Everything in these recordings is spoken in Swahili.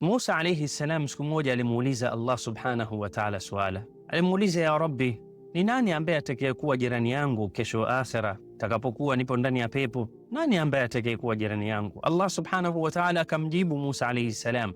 Musa alayhi salam siku moja alimuuliza Allah subhanahu wa ta'ala swala. Alimuuliza, ya Rabbi, ni nani ambaye atakayekuwa jirani yangu kesho akhira takapokuwa nipo ndani ya pepo? Nani ambaye atakayekuwa jirani yangu? Allah subhanahu wa ta'ala akamjibu Musa alayhi salam,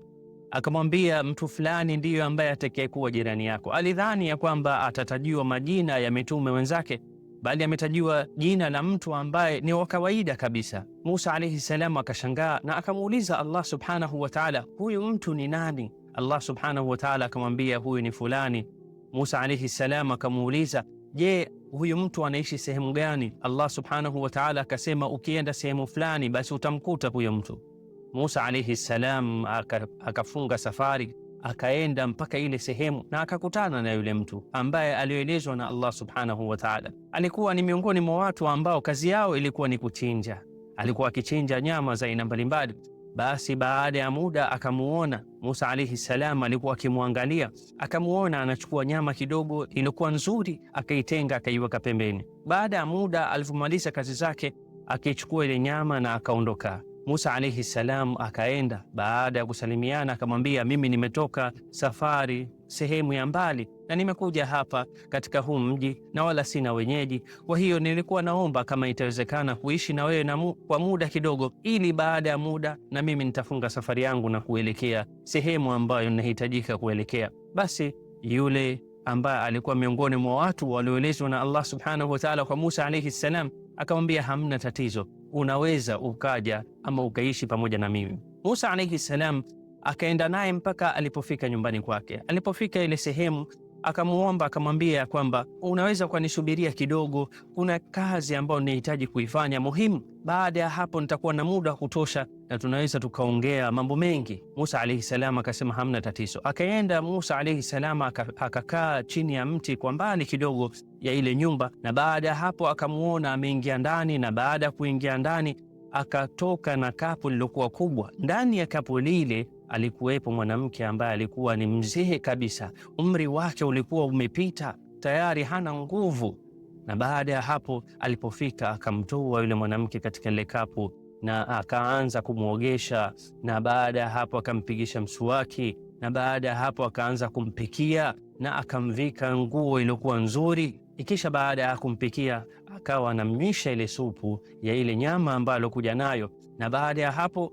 akamwambia mtu fulani ndiyo ambaye atakayekuwa jirani yako. Alidhani ya kwamba atatajiwa majina ya mitume wenzake, bali ametajiwa jina la mtu ambaye ni wa kawaida kabisa. Musa alayhi salam akashangaa na akamuuliza Allah subhanahu wa ta'ala, huyu mtu ni nani? Allah subhanahu wa ta'ala akamwambia, huyu ni fulani. Musa alayhi salam akamuuliza, je, huyu mtu anaishi sehemu gani? Allah subhanahu wa ta'ala akasema, ukienda sehemu fulani basi utamkuta huyo mtu. Musa alayhi salam akafunga safari, akaenda mpaka ile sehemu na akakutana na yule mtu ambaye alielezwa na Allah subhanahu wa ta'ala. Alikuwa ni miongoni mwa watu ambao kazi yao ilikuwa ni kuchinja. Alikuwa akichinja nyama za aina mbalimbali. Basi baada ya muda akamuona Musa alayhi salam, alikuwa akimwangalia, akamuona anachukua nyama kidogo ilikuwa nzuri, akaitenga akaiweka pembeni. Baada ya muda alipomaliza kazi zake, akichukua ile nyama na akaondoka. Musa alayhi salam akaenda, baada ya kusalimiana akamwambia, mimi nimetoka safari sehemu ya mbali na nimekuja hapa katika huu mji na wala sina wenyeji. Kwa hiyo nilikuwa naomba kama itawezekana kuishi na wewe kwa muda kidogo, ili baada ya muda na mimi nitafunga safari yangu na kuelekea sehemu ambayo nahitajika kuelekea. Basi yule ambaye alikuwa miongoni mwa watu walioelezwa na Allah subhanahu wa ta'ala kwa Musa alayhi salam akamwambia, hamna tatizo, unaweza ukaja ama ukaishi pamoja na mimi. Musa alayhi salam akaenda naye mpaka alipofika nyumbani kwake. Alipofika ile sehemu akamuomba, akamwambia kwamba unaweza kunisubiria kidogo, kuna kazi ambayo ninahitaji kuifanya muhimu. Baada ya hapo nitakuwa na muda wa kutosha na tunaweza tukaongea mambo mengi. Musa alayhi salam akasema hamna tatizo. Akaenda Musa alayhi salam akakaa chini ya mti kwa mbali kidogo ya ile nyumba, na baada ya hapo akamuona ameingia ndani, na baada ya kuingia ndani akatoka na kapu lilokuwa kubwa. Ndani ya kapu lile alikuwepo mwanamke ambaye alikuwa ni mzee kabisa, umri wake ulikuwa umepita tayari, hana nguvu. Na baada ya hapo alipofika akamtoa yule mwanamke katika ile kapu na akaanza kumwogesha, na baada ya hapo akampigisha mswaki, na baada ya hapo akaanza kumpikia na akamvika nguo iliyokuwa nzuri. Ikisha baada ya kumpikia akawa anamnywisha ile supu ya ile nyama ambayo alikuja nayo, na baada ya hapo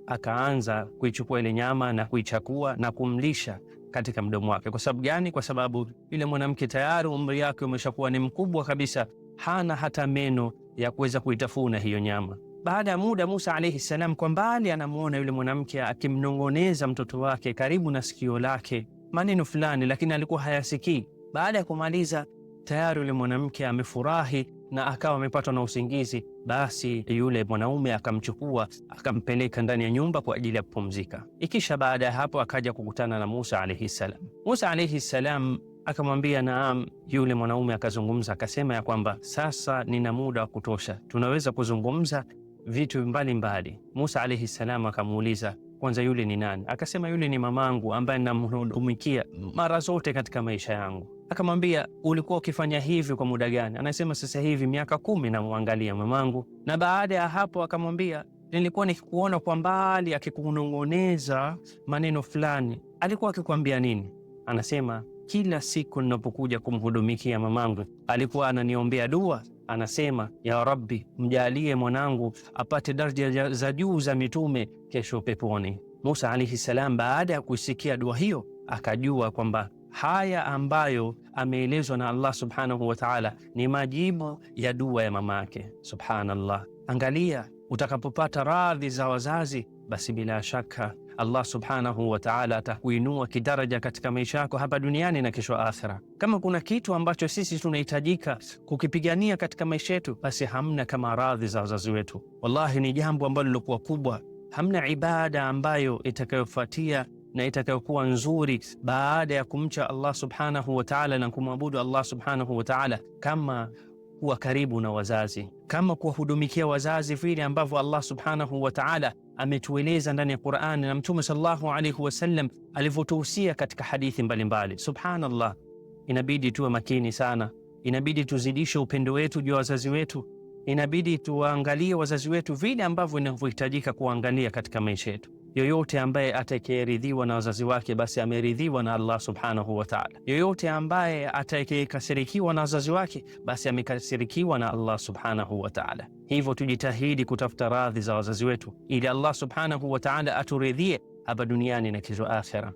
akaanza kuichukua ile nyama na kuichakua na kumlisha katika mdomo wake. Kwa sababu gani? Kwa sababu yule mwanamke tayari umri wake umeshakuwa ni mkubwa kabisa, hana hata meno ya kuweza kuitafuna hiyo nyama. Baada ya muda, Musa alayhi salam kwa mbali anamuona yule mwanamke akimnongoneza mtoto wake karibu na sikio lake maneno fulani, lakini alikuwa hayasikii. Baada ya kumaliza, tayari yule mwanamke amefurahi na akawa amepatwa na usingizi. Basi yule mwanaume akamchukua akampeleka ndani ya nyumba kwa ajili ya kupumzika. Ikisha baada ya hapo akaja kukutana na Musa alayhi salam. Musa alayhi salam akamwambia naam. Yule mwanaume akazungumza akasema ya kwamba sasa nina muda wa kutosha, tunaweza kuzungumza vitu mbalimbali. Musa alayhi salam akamuuliza, kwanza yule ni nani? Akasema, yule ni mamangu ambaye namhudumikia mara zote katika maisha yangu. Akamwambia, ulikuwa ukifanya hivi kwa muda gani? Anasema, sasa hivi miaka 10 namwangalia mamangu. Na baada ya hapo akamwambia, nilikuwa nikikuona kwa mbali akikunong'oneza maneno fulani, alikuwa akikwambia nini? Anasema, kila siku ninapokuja kumhudumikia mamangu alikuwa ananiombea dua. Anasema, ya Rabbi, mjalie mwanangu apate daraja za juu za mitume kesho peponi. Musa alayhi salam baada ya kusikia dua hiyo akajua kwamba haya ambayo ameelezwa na Allah subhanahu wa ta'ala ni majibu ya dua ya mama yake. Subhanallah, angalia, utakapopata radhi za wazazi, basi bila shaka Allah subhanahu wa ta'ala atakuinua kidaraja katika maisha yako hapa duniani na kesho akhira. Kama kuna kitu ambacho sisi tunahitajika kukipigania katika maisha yetu, basi hamna kama radhi za wazazi wetu. Wallahi ni jambo ambalo lilokuwa kubwa. Hamna ibada ambayo itakayofuatia na itakayokuwa nzuri baada ya kumcha Allah subhanahu wa ta'ala na kumwabudu Allah subhanahu wa ta'ala kama kuwa karibu na wazazi, kama kuwahudumikia wazazi vile ambavyo Allah subhanahu wa ta'ala ametueleza ndani ya Qur'ani na Mtume sallallahu alayhi wasallam alivyotuhusia katika hadithi mbalimbali. Subhanallah, inabidi tuwe makini sana, inabidi tuzidishe upendo wetu juu ya wazazi wetu, inabidi tuwaangalie wazazi wetu vile ambavyo inavyohitajika kuangalia katika maisha yetu. yoyote ambaye atakayeridhiwa na wazazi wake, basi ameridhiwa na Allah subhanahu wa ta'ala. Yoyote ambaye atakayekasirikiwa na wazazi wake, basi amekasirikiwa na Allah subhanahu wa ta'ala. Hivyo tujitahidi kutafuta radhi za wazazi wetu ili Allah subhanahu wa ta'ala aturidhie hapa duniani na kesho akhera.